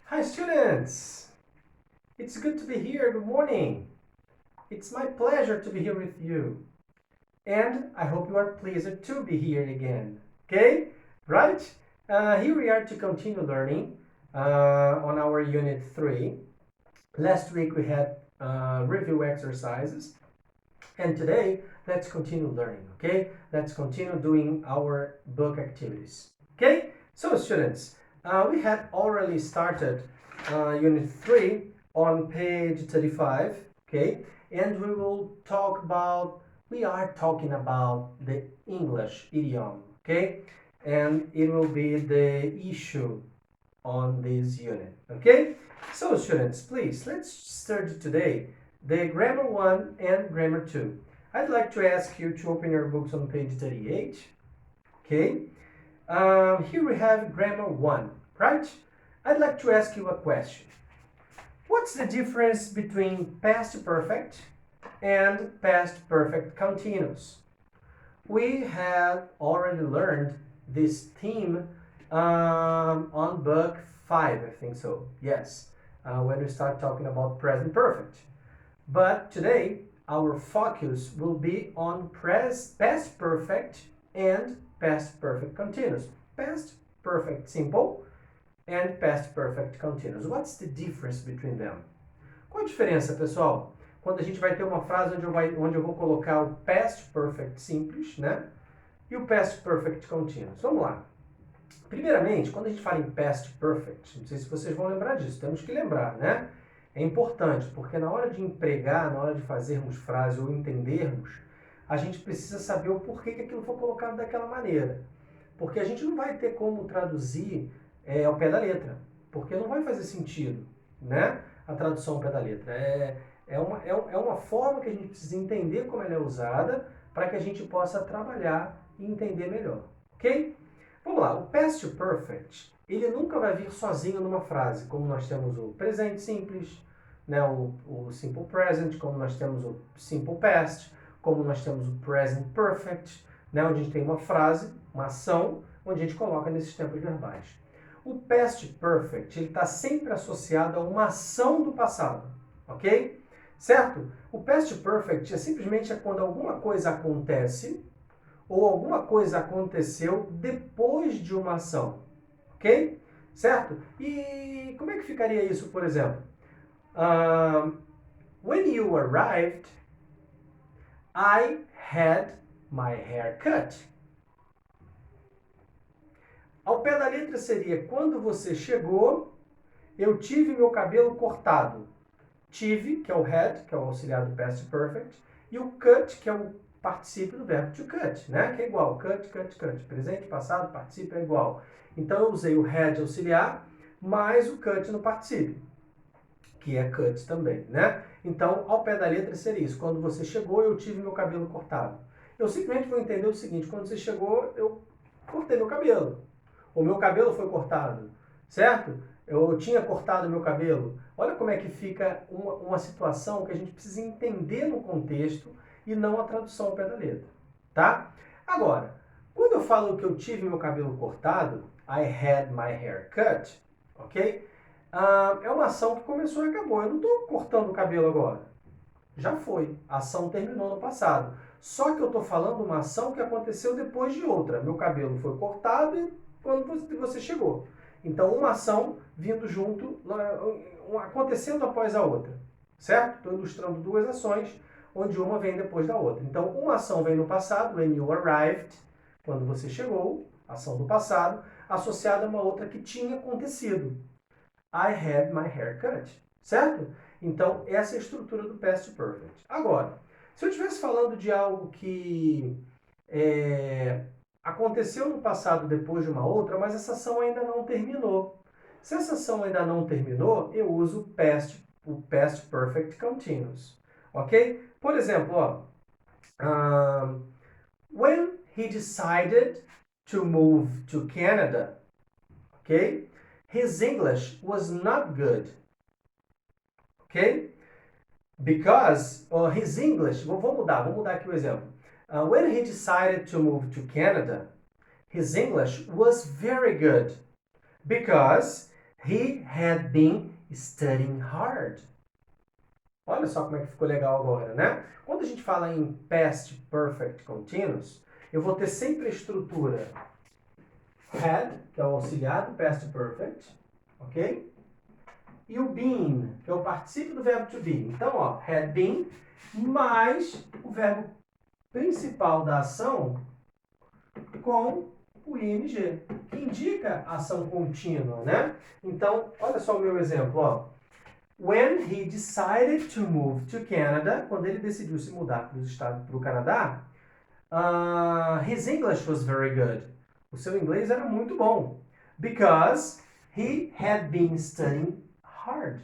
Hi students! It's good to be here. Good morning. It's my pleasure to be here with you. And I hope you are pleased to be here again. Okay? Right? Here we are to continue learning on our Unit 3. Last week we had review exercises. And today, let's continue learning, okay? Let's continue doing our book activities. Okay? So students, we had already started Unit 3 on page 35, okay? And we are talking about the English idiom, okay? And it will be the issue on this unit, okay? So students, please, let's start today the grammar 1 and grammar 2. I'd like to ask you to open your books on page 38, okay? Here we have grammar 1, right? I'd like to ask you a question. What's the difference between past perfect and past perfect continuous? We have already learned this theme on book 5, I think so. Yes, when we start talking about present perfect. But today, our focus will be on past perfect and past perfect continuous. Past perfect simple and past perfect continuous. What's the difference between them? Qual a diferença, pessoal? Quando a gente vai ter uma frase onde eu vou colocar o past perfect simples, né? E o past perfect continuous. Vamos lá. Primeiramente, quando a gente fala em past perfect, não sei se vocês vão lembrar disso, temos que lembrar, né? É importante, porque na hora de empregar, na hora de fazermos frase ou entendermos, a gente precisa saber o porquê que aquilo foi colocado daquela maneira. Porque a gente não vai ter como traduzir ao pé da letra, porque não vai fazer sentido, né? A tradução ao pé da letra. É uma forma que a gente precisa entender como ela é usada para que a gente possa trabalhar e entender melhor, ok? Vamos lá, o past perfect, ele nunca vai vir sozinho numa frase, como nós temos o presente simples, né, o simple present, como nós temos o simple past, como nós temos o present perfect, né, onde a gente tem uma frase, uma ação, onde a gente coloca nesses tempos verbais. O past perfect, ele está sempre associado a uma ação do passado, ok? Certo? O past perfect é simplesmente quando alguma coisa acontece ou alguma coisa aconteceu depois de uma ação, ok? Certo? E como é que ficaria isso, por exemplo? When you arrived, I had my hair cut. Ao pé da letra seria quando você chegou, eu tive meu cabelo cortado. Tive, que é o had, que é o auxiliar do past perfect, e o cut, que é o particípio do verbo to cut, né? Que é igual, cut, cut, cut. Presente, passado, particípio é igual. Então eu usei o had auxiliar mais o cut no particípio, que é cut também, né? Então, ao pé da letra seria isso. Quando você chegou, eu tive meu cabelo cortado. Eu simplesmente vou entender o seguinte, quando você chegou, eu cortei meu cabelo. O meu cabelo foi cortado, certo? Eu tinha cortado meu cabelo. Olha como é que fica uma situação que a gente precisa entender no contexto e não a tradução ao pé da letra, tá? Agora, quando eu falo que eu tive meu cabelo cortado, I had my hair cut, ok? É uma ação que começou e acabou. Eu não estou cortando o cabelo agora. Já foi. A ação terminou no passado. Só que eu estou falando uma ação que aconteceu depois de outra. Meu cabelo foi cortado e quando você chegou. Então, uma ação vindo junto, acontecendo após a outra. Certo? Estou ilustrando duas ações, onde uma vem depois da outra. Então, uma ação vem no passado, when you arrived, quando você chegou, ação do passado, associada a uma outra que tinha acontecido. I had my hair cut. Certo? Então, essa é a estrutura do past perfect. Agora, se eu estivesse falando de algo que aconteceu no passado depois de uma outra, mas essa ação ainda não terminou. Se essa ação ainda não terminou, eu uso o past perfect continuous. Ok? Por exemplo, ó, when he decided to move to Canada, ok? His English was not good. Ok? Because his English, vamos mudar aqui o exemplo. When he decided to move to Canada, his English was very good because He had been studying hard. Olha só como é que ficou legal agora, né? Quando a gente fala em past perfect continuous, eu vou ter sempre a estrutura had, que é o auxiliar do past perfect, ok? E o been, que é o particípio do verbo to be. Então, ó, had been mais o verbo principal da ação com o ing, que indica ação contínua, né? Então, olha só o meu exemplo, ó. When he decided to move to Canada, quando ele decidiu se mudar para o Canadá, his English was very good. O seu inglês era muito bom. Because he had been studying hard.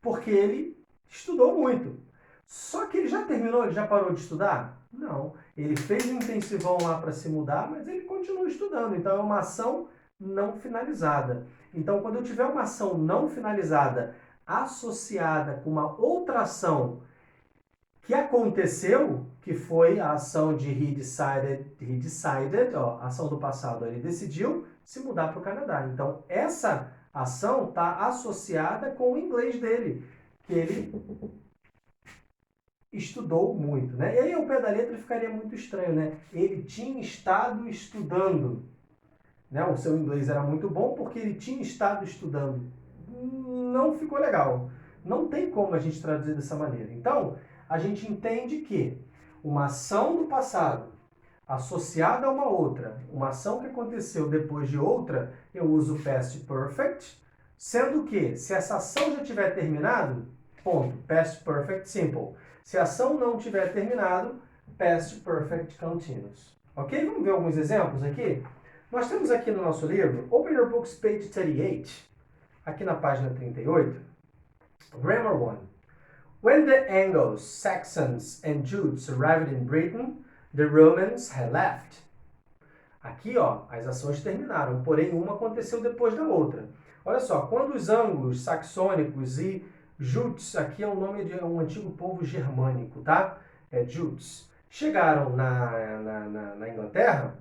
Porque ele estudou muito. Só que ele já terminou, ele já parou de estudar? Não. Ele fez um intensivão lá para se mudar, mas ele continua estudando. Então é uma ação não finalizada. Então, quando eu tiver uma ação não finalizada associada com uma outra ação que aconteceu, que foi a ação de he decided, ó, ação do passado, ele decidiu se mudar para o Canadá. Então, essa ação está associada com o inglês dele, que ele estudou muito, né? E aí, ao pé da letra, ficaria muito estranho, né? Ele tinha estado estudando, né? O seu inglês era muito bom porque ele tinha estado estudando. Não ficou legal. Não tem como a gente traduzir dessa maneira. Então, a gente entende que uma ação do passado associada a uma outra, uma ação que aconteceu depois de outra, eu uso past perfect, sendo que, se essa ação já tiver terminado, ponto, past perfect simple. Se a ação não tiver terminado, past perfect continuous. Ok? Vamos ver alguns exemplos aqui? Nós temos aqui no nosso livro, Open Your Books, page 38, aqui na página 38, Grammar 1. When the Angles, Saxons and Jutes arrived in Britain, the Romans had left. Aqui, ó, as ações terminaram, porém uma aconteceu depois da outra. Olha só, quando os anglos, saxônicos e Jutes, aqui é o nome de um antigo povo germânico, tá? É Jutes. Chegaram na Inglaterra,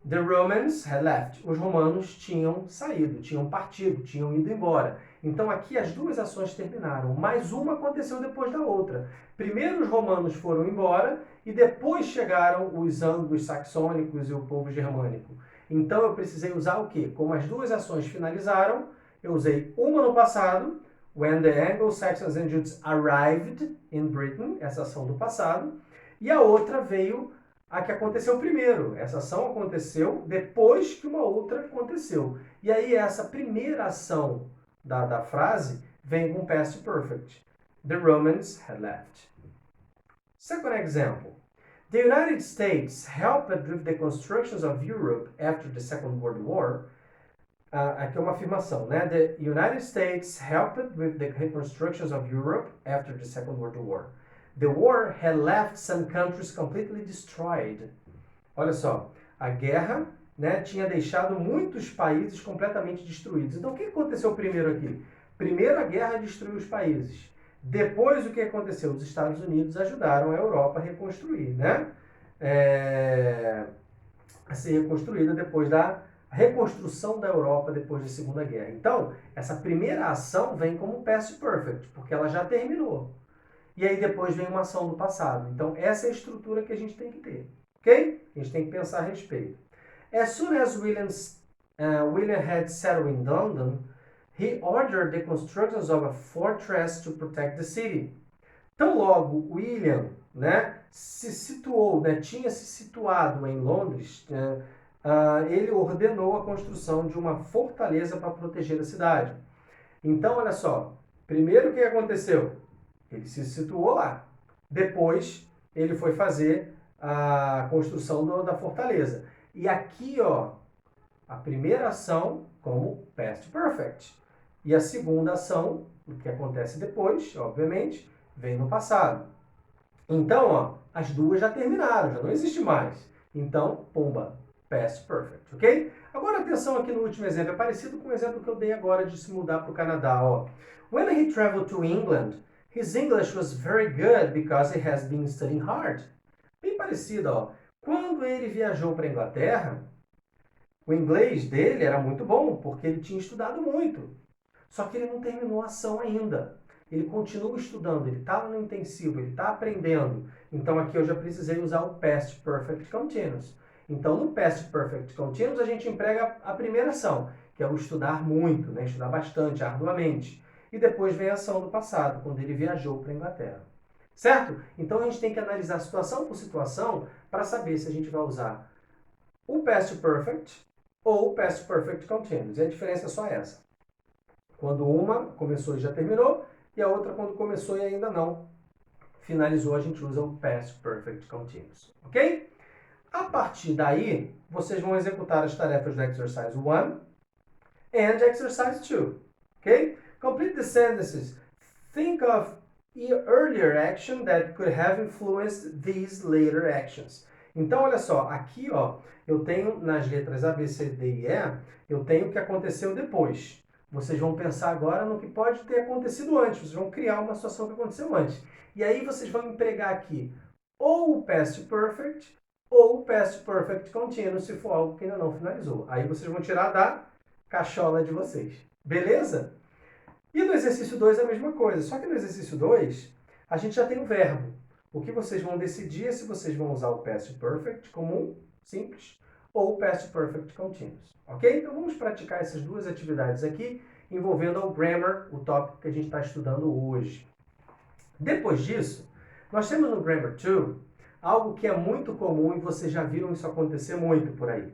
the Romans had left. Os romanos tinham saído, tinham partido, tinham ido embora. Então aqui as duas ações terminaram, mas uma aconteceu depois da outra. Primeiro os romanos foram embora e depois chegaram os anglos saxônicos e o povo germânico. Então eu precisei usar o quê? Como as duas ações finalizaram, eu usei uma no passado, when the Anglo-Saxons and Jutes arrived in Britain, essa ação do passado, e a outra veio a que aconteceu primeiro. Essa ação aconteceu depois que uma outra aconteceu. E aí essa primeira ação da frase vem com past perfect. The Romans had left. Second example. The United States helped with the constructions of Europe after the Second World War. Aqui é uma afirmação, né? The United States helped with the reconstructions of Europe after the Second World War. The war had left some countries completely destroyed. Olha só, a guerra, né, tinha deixado muitos países completamente destruídos. Então, o que aconteceu primeiro aqui? Primeiro, a guerra destruiu os países. Depois, o que aconteceu? Os Estados Unidos ajudaram a Europa a reconstruir, né? A ser reconstruída depois da reconstrução da Europa depois da Segunda Guerra. Então, essa primeira ação vem como past perfect, porque ela já terminou. E aí depois vem uma ação do passado. Então, essa é a estrutura que a gente tem que ter. Ok? A gente tem que pensar a respeito. As soon as William had settled in London, he ordered the construction of a fortress to protect the city. Então, logo, William, né, se situou, né, tinha se situado em Londres, ele ordenou a construção de uma fortaleza para proteger a cidade. Então, olha só, primeiro o que aconteceu? Ele se situou lá. Depois, ele foi fazer a construção da fortaleza. E aqui, ó, a primeira ação como past perfect. E a segunda ação, o que acontece depois, obviamente, vem no passado. Então, ó, as duas já terminaram, já não existe mais. Então, pumba, past perfect, ok? Agora, atenção aqui no último exemplo. É parecido com o exemplo que eu dei agora de se mudar para o Canadá, ó. When he traveled to England, his English was very good because he has been studying hard. Bem parecido, ó. Quando ele viajou para a Inglaterra, O inglês dele era muito bom, porque ele tinha estudado muito. Só que ele não terminou a ação ainda. Ele continua estudando, ele está no intensivo, ele está aprendendo. Então aqui eu já precisei usar o Past Perfect Continuous. Então no Past Perfect Continuous a gente emprega a primeira ação, que é o estudar muito, né? Estudar bastante, arduamente. E depois vem a ação do passado, quando ele viajou para a Inglaterra. Certo? Então a gente tem que analisar situação por situação para saber se a gente vai usar o Past Perfect ou o Past Perfect Continuous. E a diferença é só essa. Quando uma começou e já terminou, e a outra quando começou e ainda não finalizou, a gente usa o Past Perfect Continuous. Ok? A partir daí, vocês vão executar as tarefas do Exercise 1 and Exercise 2. Ok? Complete the sentences. Think of earlier action that could have influenced these later actions. Então, olha só, aqui ó, eu tenho nas letras A, B, C, D e E, eu tenho o que aconteceu depois. Vocês vão pensar agora no que pode ter acontecido antes. Vocês vão criar uma situação que aconteceu antes. E aí vocês vão empregar aqui ou o Past Perfect ou o Past Perfect Continuous, se for algo que ainda não finalizou. Aí vocês vão tirar da cachola de vocês. Beleza? E no exercício 2 é a mesma coisa, só que no exercício 2 a gente já tem o verbo. O que vocês vão decidir é se vocês vão usar o Past Perfect comum, simples, ou o Past Perfect Continuous. Ok? Então vamos praticar essas duas atividades aqui, envolvendo o Grammar, o tópico que a gente está estudando hoje. Depois disso, nós temos no Grammar 2 algo que é muito comum e vocês já viram isso acontecer muito por aí.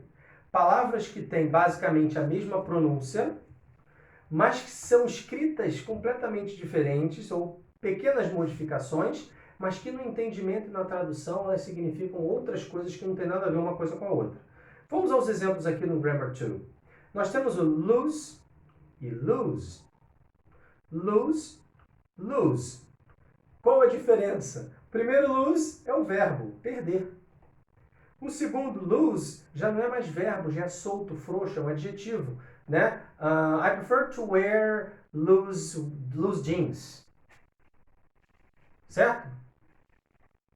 Palavras que têm basicamente a mesma pronúncia, mas que são escritas completamente diferentes ou pequenas modificações, mas que no entendimento e na tradução elas significam outras coisas que não tem nada a ver uma coisa com a outra. Vamos aos exemplos aqui no Grammar 2. Nós temos o lose e lose. Lose, lose. Qual a diferença? O primeiro lose é o verbo, perder. O segundo lose já não é mais verbo, já é solto, frouxo, é um adjetivo. Né? I prefer to wear loose jeans. Certo?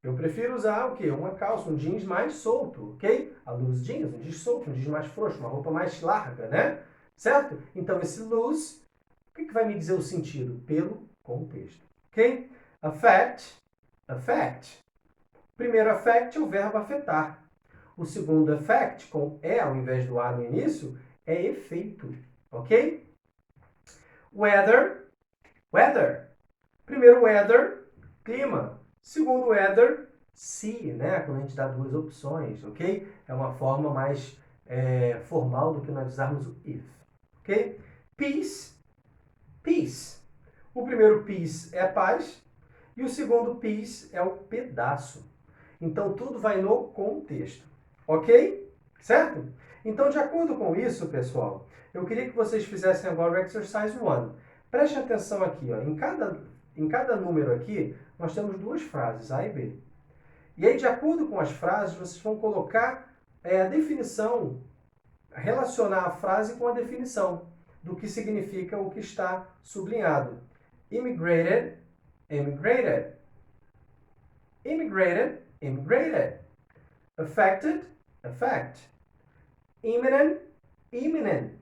Eu prefiro usar o quê? Uma calça, um jeans mais solto, ok? A loose jeans, um jeans solto, um jeans mais frouxo, uma roupa mais larga, né? Certo? Então, esse loose, o que vai me dizer o sentido? Pelo contexto, ok? Affect, affect. Primeiro affect é o verbo afetar. O segundo affect, com E ao invés do A no início, é efeito, ok? Weather, weather. Primeiro weather, clima. Segundo weather, sea, né? Quando a gente dá duas opções, ok? É uma forma mais formal do que nós usarmos o if, ok? Peace, peace. O primeiro peace é a paz e o segundo peace é o pedaço. Então tudo vai no contexto, ok? Certo? Então, de acordo com isso, pessoal, eu queria que vocês fizessem agora o Exercise 1. Preste atenção aqui, ó. Em cada número aqui, nós temos duas frases, A e B. E aí, de acordo com as frases, vocês vão colocar a definição, relacionar a frase com a definição do que significa o que está sublinhado. Immigrated, immigrated. Immigrated, immigrated. Affected, affect. Imminent, imminent.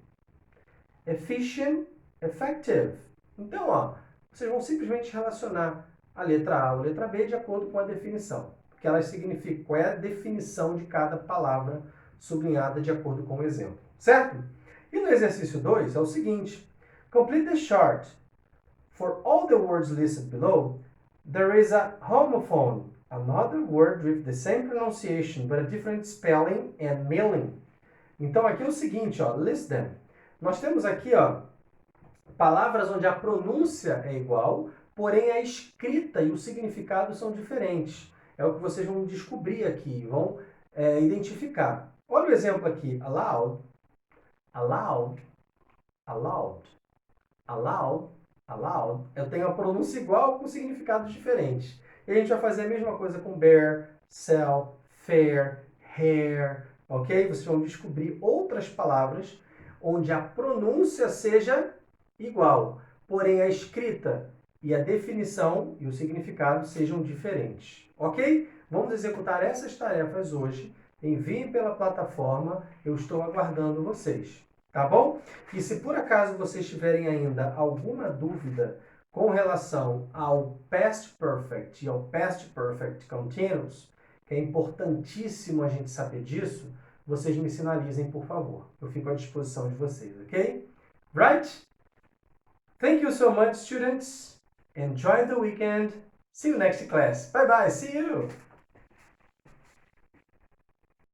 Efficient, effective. Então, ó, vocês vão simplesmente relacionar a letra A ou a letra B de acordo com a definição. Porque elas significam qual é a definição de cada palavra sublinhada de acordo com o exemplo. Certo? E no exercício 2 é o seguinte. Complete the chart. For all the words listed below, there is a homophone, another word with the same pronunciation but a different spelling and meaning. Então aqui é o seguinte, ó, list them. Nós temos aqui, ó, palavras onde a pronúncia é igual, porém a escrita e o significado são diferentes. É o que vocês vão descobrir aqui, vão identificar. Olha o exemplo aqui, allowed, allowed, allowed, allowed, allowed. Eu tenho a pronúncia igual com significados diferentes. E a gente vai fazer a mesma coisa com bear, sell, fair, hair, ok? Vocês vão descobrir outras palavras onde a pronúncia seja igual, porém a escrita e a definição e o significado sejam diferentes, ok? Vamos executar essas tarefas hoje enviem pela plataforma, eu estou aguardando vocês, tá bom? E se por acaso vocês tiverem ainda alguma dúvida com relação ao Past Perfect e ao Past Perfect Continuous, que é importantíssimo a gente saber disso, vocês me sinalizem, por favor. Eu fico à disposição de vocês, ok? Right? Thank you so much, students. Enjoy the weekend. See you next class. Bye bye. See you.